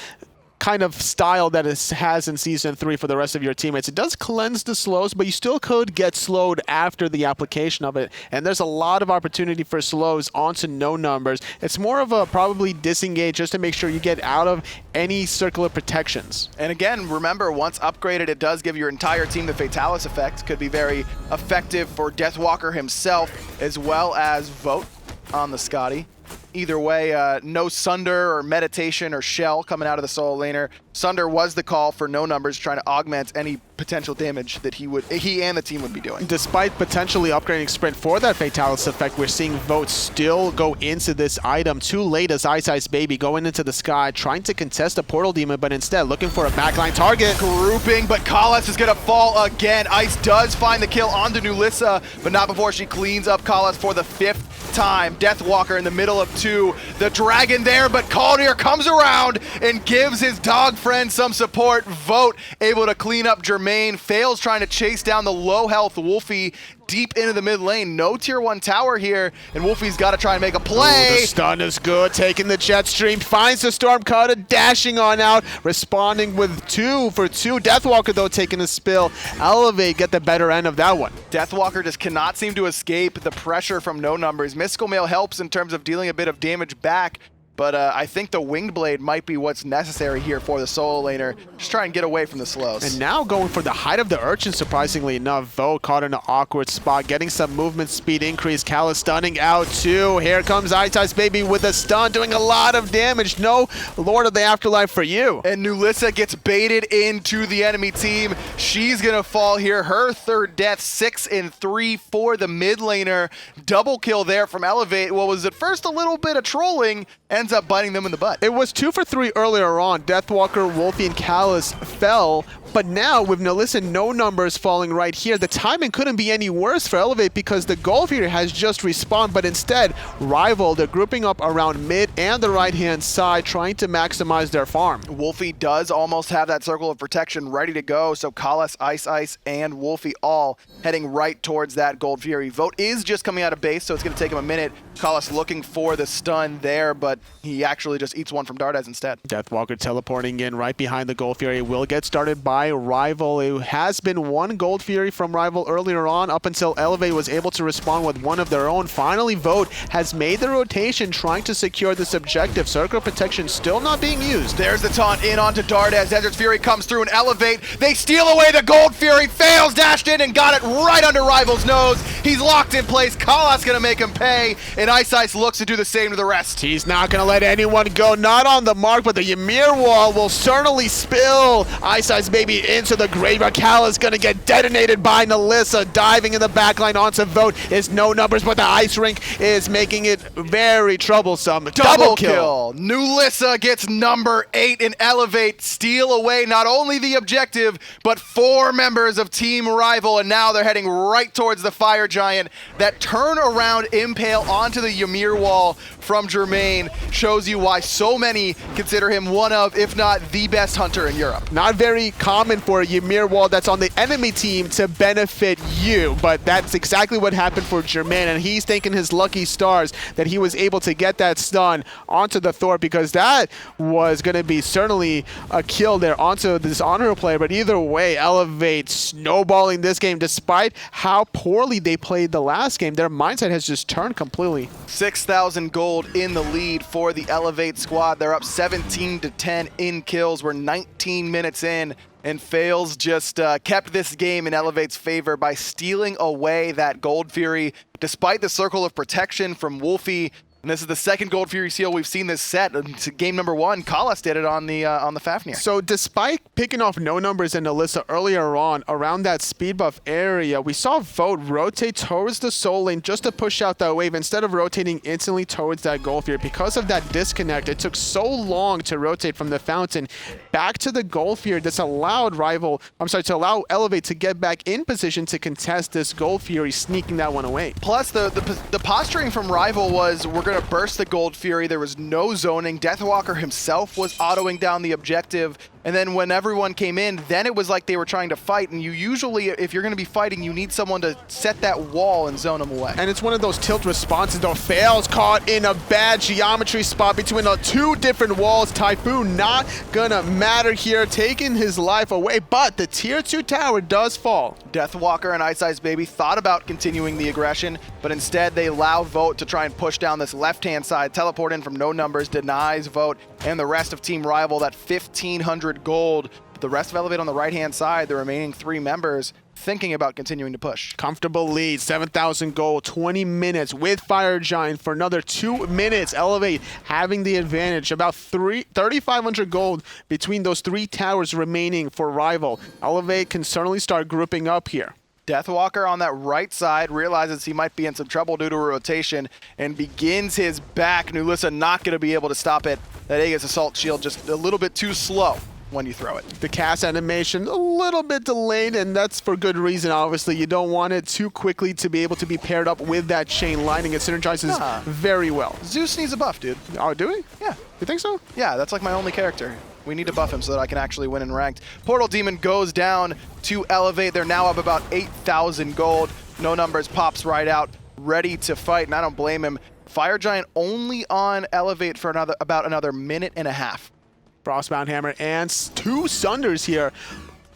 kind of style that it has in Season 3 for the rest of your teammates. It does cleanse the slows, but you still could get slowed after the application of it, and there's a lot of opportunity for slows onto No Numbers. It's more of a probably disengage just to make sure you get out of any circular protections.
And again, remember, once upgraded, it does give your entire team the Faeles effect. Could be very effective for Deathwalker himself, as well as Vote on the Skadi. either way. No Sunder or Meditation or Shell coming out of the solo laner. Sunder was the call for no numbers, trying to augment any potential damage that he and the team would be doing.
Despite potentially upgrading Sprint for that Fatalis effect, we're seeing votes still go into this item. Too late as iceicebaby going into the sky, trying to contest a Portal Demon, but instead looking for a backline target.
Grouping, but Kalas is going to fall again. Ice does find the kill onto Nulisa, but not before she cleans up Kalas for the 5th time. Deathwalker in the middle of 2. The dragon there, but Kaldir comes around and gives his dog friend some support. Vote able to clean up Jermain. Fails trying to chase down the low health Wlfy deep into the mid lane. No tier 1 tower here, and Wlfy's got to try and make a play.
Ooh, the stun is good, taking the jet stream, finds the storm cutter, dashing on out, responding with 2 for 2. Deathwalker though taking a spill. Elevate get the better end of that one.
Deathwalker just cannot seem to escape the pressure from no numbers. Mystical Mail helps in terms of dealing a bit of damage back, but I think the Winged Blade might be what's necessary here for the solo laner. Just try and get away from the slows.
And now going for the height of the Urchin, surprisingly enough. Vote caught in an awkward spot, getting some movement speed increase. Kalas stunning out too. Here comes iceicebaby with a stun, doing a lot of damage. No Lord of the Afterlife for you.
And Nulisa gets baited into the enemy team. She's going to fall here. Her 3rd death, 6 and 3 for the mid laner. Double kill there from Elevate. What was at first a little bit of trolling, ends up biting them in the butt.
It was 2 for 3 earlier on. Deathwalker, Wlfy, and Kalas fell, but now with Nulisa no numbers falling right here, the timing couldn't be any worse for Elevate because the Wlfy has just respawned, but instead, Rival, they're grouping up around mid and the right-hand side, trying to maximize their farm.
Wlfy does almost have that circle of protection ready to go, so Kalas, Ice, and Wlfy all heading right towards that Gold Fury. Vote is just coming out of base, so it's going to take him a minute. Kalas looking for the stun there, but he actually just eats one from Dardez instead.
Deathwalker teleporting in right behind the Gold Fury. Will get started by Rival. It has been one Gold Fury from Rival earlier on up until Elevate was able to respond with one of their own. Finally, Vote has made the rotation trying to secure this objective. Circle protection still not being used.
There's the taunt in onto Dardez. Desert's Fury comes through and Elevate. They steal away the Gold Fury. Fails, dashed in and got it right under Rival's nose. He's locked in place. Kalas gonna make him pay, and Ice looks to do the same to the rest.
He's not gonna let anyone go. Not on the mark, but the Ymir wall will certainly spill iceicebaby into the graveyard. Kalas gonna get detonated by Nulisa. Diving in the backline onto Vote is no numbers, but the ice rink is making it very troublesome. Double kill.
Nulisa gets number 8 and Elevate steal away not only the objective, but 4 members of Team Rival, and now they're heading right towards the Fire Giant. That turnaround impale onto the Ymir wall from Jermain shows you why so many consider him one of, if not the best hunter in Europe.
Not very common for a Ymir wall that's on the enemy team to benefit you, but that's exactly what happened for Jermain, and he's thanking his lucky stars that he was able to get that stun onto the Thor, because that was going to be certainly a kill there onto this Anhur player. But either way, Elevate snowballing this game despite how poorly they played the last game. Their mindset has just turned completely.
6,000 gold in the lead for the Elevate squad. They're up 17-10 in kills. We're 19 minutes in, and Faeles just kept this game in Elevate's favor by stealing away that Gold Fury despite the circle of protection from Wlfy. And this is the second Gold Fury seal we've seen this set. Game number 1, Kalas did it on the Fafnir.
So despite picking off no numbers in Nulisa earlier on around that speed buff area, we saw Vote rotate towards the soul lane just to push out that wave instead of rotating instantly towards that Gold Fury. Because of that disconnect, it took so long to rotate from the fountain back to the Gold Fury. This allowed to allow Elevate to get back in position to contest this Gold Fury, sneaking that one away.
Plus the posturing from Rival was, we're going to burst the Gold Fury. There was no zoning. Deathwalker himself was autoing down the objective. And then when everyone came in, then it was like they were trying to fight. And you usually, if you're going to be fighting, you need someone to set that wall and zone them away.
And it's one of those tilt responses, though. Faeles caught in a bad geometry spot between the 2 different walls. Typhoon not gonna matter here, taking his life away. But the tier 2 tower does fall.
Deathwalker and iceicebaby thought about continuing the aggression, but instead they allow Vote to try and push down this left-hand side. Teleport in from no numbers, denies Vote and the rest of Team Rival that 1,500 gold. The rest of Elevate on the right-hand side, the remaining 3 members, thinking about continuing to push.
Comfortable lead, 7,000 gold, 20 minutes with Fire Giant for another 2 minutes. Elevate having the advantage, about 3,500 gold between those 3 towers remaining for Rival. Elevate can certainly start grouping up here.
Deathwalker on that right side realizes he might be in some trouble due to a rotation and begins his back. Nulisa not going to be able to stop it. That Aegis Assault Shield just a little bit too slow when you throw it.
The cast animation a little bit delayed, and that's for good reason. Obviously, you don't want it too quickly to be able to be paired up with that chain lightning. It synergizes very well.
Zeus needs a buff, dude.
Oh, do we?
Yeah.
You think so?
Yeah, that's like my only character. We need to buff him so that I can actually win in ranked. Portal Demon goes down to Elevate. They're now up about 8,000 gold. No numbers, pops right out, ready to fight, and I don't blame him. Fire Giant only on Elevate for about another minute and a half.
Frostbound Hammer and 2 Sunders here.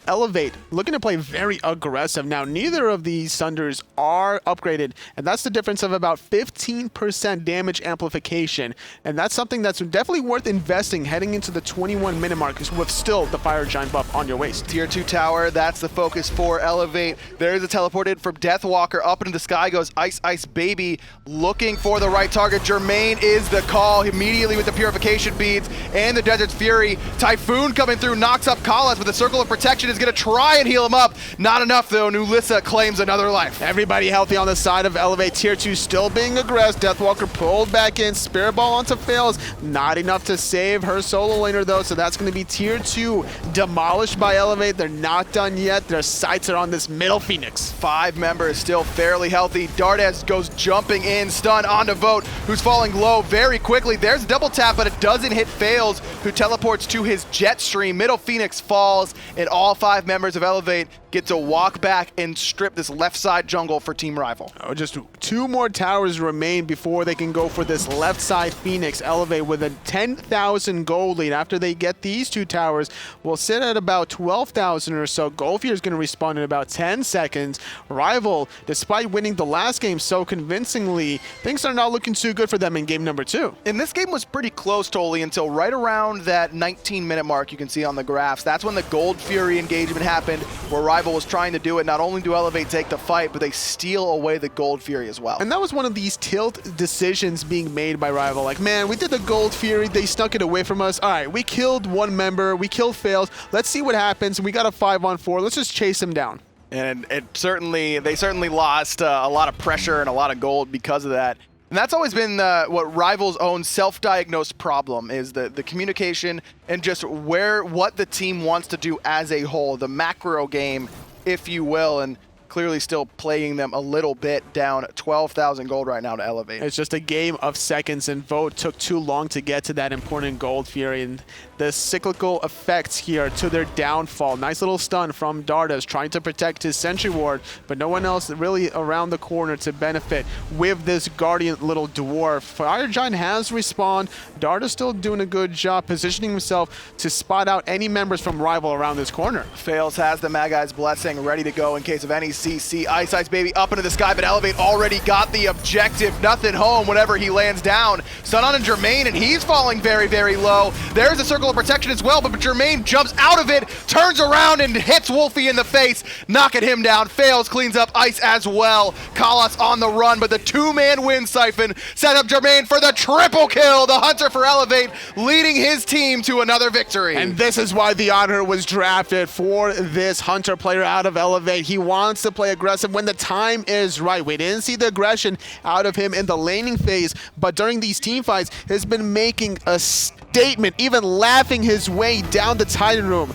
Elevate, looking to play very aggressive. Now, neither of these Sunders are upgraded, and that's the difference of about 15% damage amplification. And that's something that's definitely worth investing heading into the 21-minute mark with still the Fire Giant buff on your waist.
Tier 2 tower, that's the focus for Elevate. There's a teleported from Deathwalker. Up into the sky goes iceicebaby, looking for the right target. Jermain is the call immediately with the purification beads and the Desert's Fury. Typhoon coming through, knocks up Kalas, but the Circle of Protection is going to try and heal him up. Not enough, though. Nulisa claims another life.
Everybody healthy on the side of Elevate. Tier 2 still being aggressive. Deathwalker pulled back in. Spirit Ball onto Faeles. Not enough to save her solo laner, though, so that's going to be Tier 2 demolished by Elevate. They're not done yet. Their sights are on this middle Phoenix.
5 members still fairly healthy. Dardez goes jumping in. Stun onto Vote, who's falling low very quickly. There's a double tap, but it doesn't hit Faeles, who teleports to his jet stream. Middle Phoenix falls, and all 5 members of Elevate get to walk back and strip this left side jungle for Team Rival.
Oh, just 2 more towers remain before they can go for this left side Phoenix. Elevate with a 10,000 gold lead. After they get these 2 towers, we'll sit at about 12,000 or so. Wlfy is going to respawn in about 10 seconds. Rival, despite winning the last game so convincingly, things are not looking too good for them in game number 2.
And this game was pretty close, Tolly, until right around that 19-minute mark you can see on the graphs. That's when the Gold Fury engagement happened, where Rival was trying to do it. Not only do Elevate take the fight, but they steal away the Gold Fury as well.
And that was one of these tilt decisions being made by Rival. Like, man, we did the Gold Fury, they snuck it away from us. All right, we killed 1 member, we killed Faeles. Let's see what happens. We got a 5-on-4. Let's just chase him down.
And they certainly lost a lot of pressure and a lot of gold because of that. And that's always been what Rival's own self-diagnosed problem is the communication and just what the team wants to do as a whole, the macro game, if you will, and clearly still playing them a little bit down. 12,000 gold right now to Elevate.
It's just a game of seconds, and Vote took too long to get to that important Gold Fury, and the cyclical effects here to their downfall. Nice little stun from Dardez trying to protect his Sentry Ward, but no one else really around the corner to benefit with this Guardian little dwarf. Fire Giant has respawned. Dardez still doing a good job positioning himself to spot out any members from Rival around this corner.
Faeles has the Magai's Blessing ready to go in case of any CC. iceicebaby up into the sky, but Elevate already got the objective. Nothing home whenever he lands down. Stun on Jermain, and he's falling very, very low. There's a Circle of Protection as well, but Jermain jumps out of it, turns around and hits Wlfy in the face, knocking him down. Faeles cleans up Ice as well. Kalas on the run, but the 2-man win siphon set up Jermain for the triple kill. The Hunter for Elevate leading his team to another victory.
And this is why the Anhur was drafted, for this Hunter player out of Elevate. He wants to play aggressive when the time is right. We didn't see the aggression out of him in the laning phase, but during these team fights, he's been making a statement, even laughing his way down the Titan room.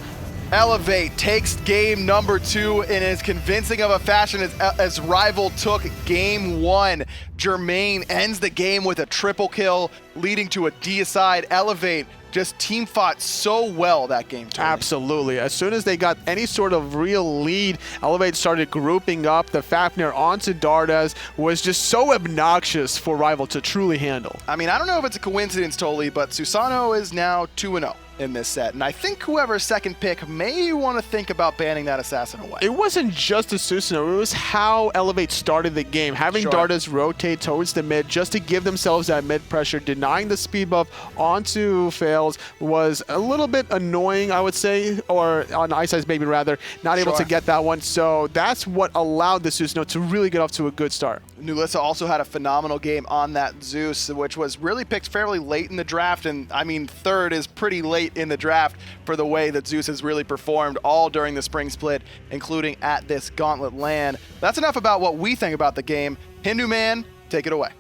Elevate takes game number 2 in as convincing of a fashion as Rival took game 1. Jermain ends the game with a triple kill, leading to a deicide. Elevate just team fought so well that game.
Absolutely. As soon as they got any sort of real lead, Elevate started grouping up. The Fafnir onto Dardez was just so obnoxious for Rival to truly handle.
I mean, I don't know if it's a coincidence, Tolly, but Susano is now 2-0. in this set. And I think whoever's second pick may want to think about banning that assassin away.
It wasn't just the Susano, it was how Elevate started the game. Having Dardez rotate towards the mid just to give themselves that mid pressure, denying the speed buff onto Faeles was a little bit annoying, I would say, or on iceicebaby rather, not able to get that one. So that's what allowed the Susano to really get off to a good start.
Nulisa also had a phenomenal game on that Zeus, which was really picked fairly late in the draft. And I mean, third is pretty late in the draft for the way that Zeus has really performed all during the spring split, including at this Gauntlet LAN. That's enough about what we think about the game. Hindu Man, take it away.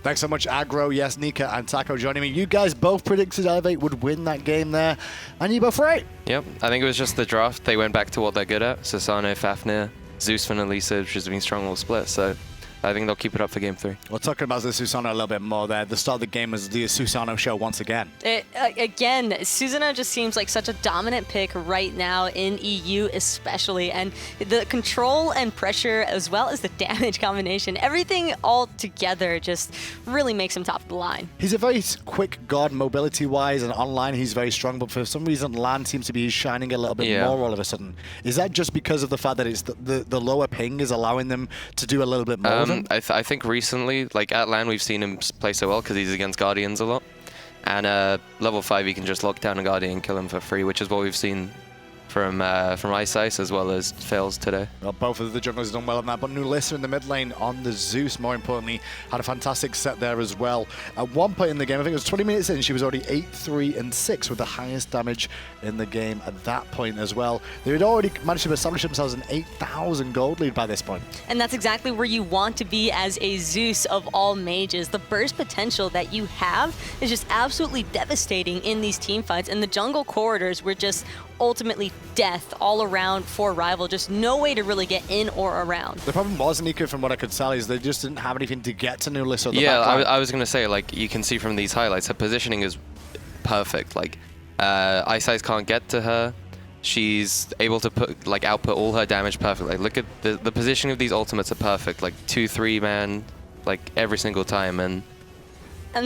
Thanks so much, Aggro, yes, Nika, and Taco joining me. You guys both predicted Elevate would win that game there, and you both right.
Yep, I think it was just the draft. They went back to what they're good at. Susano, Fafnir, Zeus, Finalizing, which has been strong all split, so I think they'll keep it up for game 3.
We're talking about the Susano a little bit more there. The start of the game was the Susano show once again.
Again, Susano just seems like such a dominant pick right now in EU especially. And the control and pressure as well as the damage combination, everything all together just really makes him top of the line.
He's a very quick god mobility-wise, and online he's very strong, but for some reason LAN seems to be shining a little bit more all of a sudden. Is that just because of the fact that it's the lower ping is allowing them to do a little bit more?
I think recently, like at LAN, we've seen him play so well because he's against Guardians a lot. And level 5, you can just lock down a Guardian and kill him for free, which is what we've seen from Icice as well as Faeles today.
Well, both of the junglers have done well on that, but Nulisa in the mid lane on the Zeus, more importantly, had a fantastic set there as well. At one point in the game, I think it was 20 minutes in, she was already 8-3-6 with the highest damage in the game at that point as well. They had already managed to establish themselves an 8,000 gold lead by this point.
And that's exactly where you want to be as a Zeus of all mages. The burst potential that you have is just absolutely devastating in these team fights, and the jungle corridors were just ultimately death all around for Rival. Just no way to really get in or around.
The problem was, Nika, from what I could tell, is they just didn't have anything to get to Nulisa.
Yeah, I was going to say, like, you can see from these highlights, her positioning is perfect. Like, Icice can't get to her. She's able to output all her damage perfectly. Like, look at the positioning of these ultimates are perfect. Like 2-3 man, like every single time.
And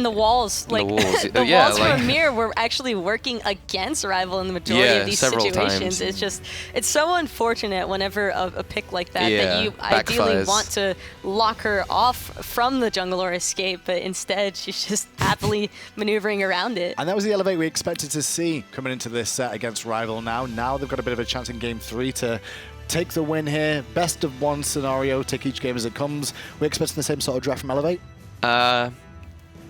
the walls, like
the walls,
the walls from Ymir were actually working against Rival in the majority of these situations.
Times.
It's so unfortunate whenever a pick like that that you ideally want to lock her off from the jungle or escape, but instead she's just happily maneuvering around it.
And that was the Elevate we expected to see coming into this set against Rival. Now they've got a bit of a chance in game 3 to take the win here. Best of 1 scenario, take each game as it comes. We're expecting the same sort of draft from Elevate?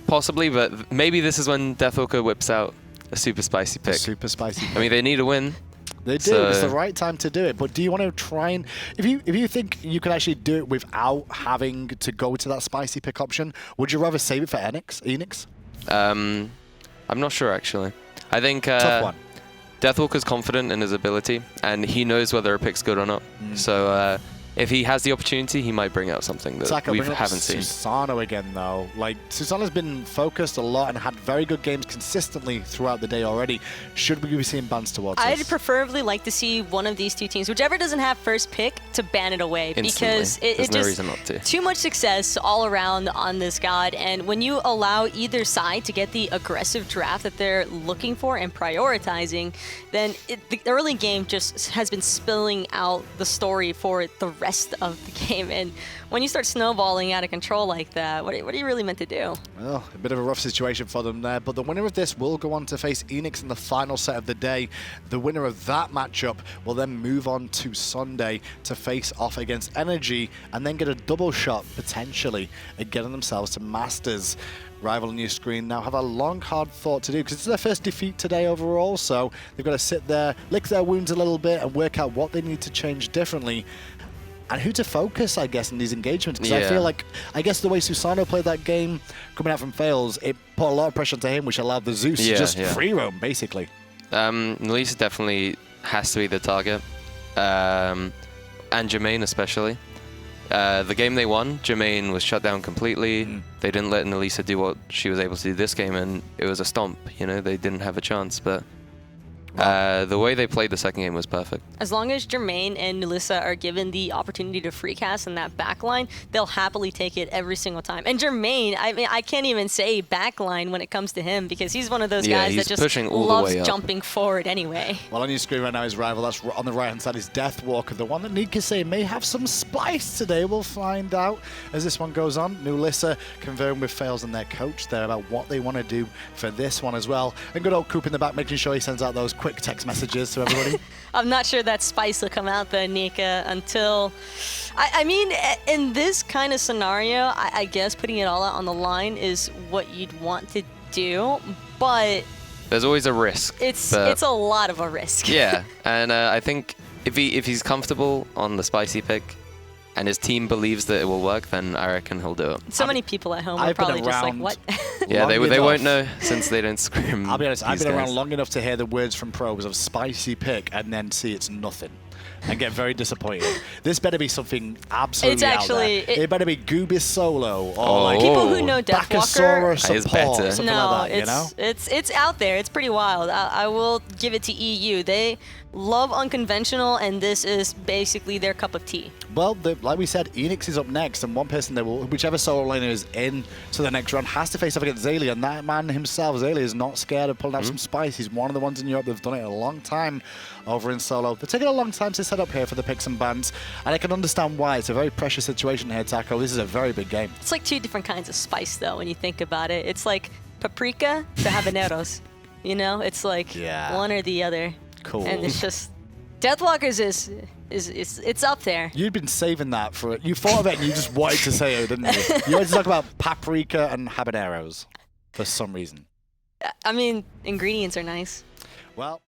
Possibly, but maybe this is when Deathwalker whips out a super spicy pick. I mean, they need a win.
They do. So it's the right time to do it. But do you want to try and, if you think you can actually do it without having to go to that spicy pick option, would you rather save it for Enix?
I'm not sure actually. I think
tough one.
Deathwalker's confident in his ability, and he knows whether a pick's good or not. So if he has the opportunity, he might bring out something that we haven't seen.
Susano again, though. Like, Susano's been focused a lot and had very good games consistently throughout the day already. Should we be seeing bans towards us?
I'd preferably like to see one of these two teams, whichever doesn't have first pick, to ban it away.
Instantly.
Because
There's no
just
reason not to.
Too much success all around on this god, and when you allow either side to get the aggressive draft that they're looking for and prioritizing, then the early game just has been spilling out the story for the rest of the game. And when you start snowballing out of control like that, what are you really meant to do?
Well, a bit of a rough situation for them there, but the winner of this will go on to face Enix in the final set of the day. The winner of that matchup will then move on to Sunday to face off against Energy and then get a double shot, potentially, at getting themselves to Masters. Rival on your screen now have a long, hard thought to do because it's their first defeat today overall, so they've got to sit there, lick their wounds a little bit and work out what they need to change differently. And who to focus, I guess, in these engagements. Because I feel like, I guess the way Susano played that game, coming out from Faeles, it put a lot of pressure onto him, which allowed the Zeus to just free roam, basically.
Nulisa definitely has to be the target. And Jermain especially. The game they won, Jermain was shut down completely. They didn't let Nulisa do what she was able to do this game, and it was a stomp. You know, they didn't have a chance, but The way they played the second game was perfect.
As long as Jermain and Nulisa are given the opportunity to free cast in that backline, they'll happily take it every single time. And Jermain, I mean, I can't even say backline when it comes to him because he's one of those guys that just loves jumping forward anyway.
Well, on your screen right now is Rival. That's on the right-hand side is Deathwalker, the one that Nikase may have some spice today. We'll find out as this one goes on. Nulisa conferring with Faeles and their coach there about what they want to do for this one as well. And good old Coop in the back making sure he sends out those quick text messages to everybody.
I'm not sure that spice will come out though, Nika, until... I mean, in this kind of scenario, I guess putting it all out on the line is what you'd want to do, but...
There's always a risk.
It's a lot of a risk.
Yeah, and I think if he's comfortable on the spicy pick, and his team believes that it will work, then I reckon he'll do it.
So many people at home are probably just like, what?
Yeah, they won't know since they don't scream.
I'll be honest, I've been around long enough to hear the words from pros of spicy pick and then see it's nothing. And get very disappointed. This better be something absolutely out there. It better be Goobis solo or like
people who know Deathwalker
support, something like that, you know?
It's out there. It's pretty wild. I will give it to EU. They love unconventional, and this is basically their cup of tea.
Well, like we said, Enix is up next, and one person that will, whichever solo laner is in to the next round, has to face off against Zayli, and that man himself, Zayli, is not scared of pulling out some spice. He's one of the ones in Europe that have done it a long time over in solo. They're taking a long time to set up here for the picks and bans, and I can understand why. It's a very precious situation here, Taco. This is a very big game.
It's like two different kinds of spice, though, when you think about it. It's like paprika to habaneros. You know, it's like one or the other.
Cool.
And it's just Deathwalkers it's up there.
You'd been saving that for it. You thought of it and you just wanted to say it, didn't you? You wanted to talk about paprika and habaneros for some reason.
I mean, ingredients are nice.
Well.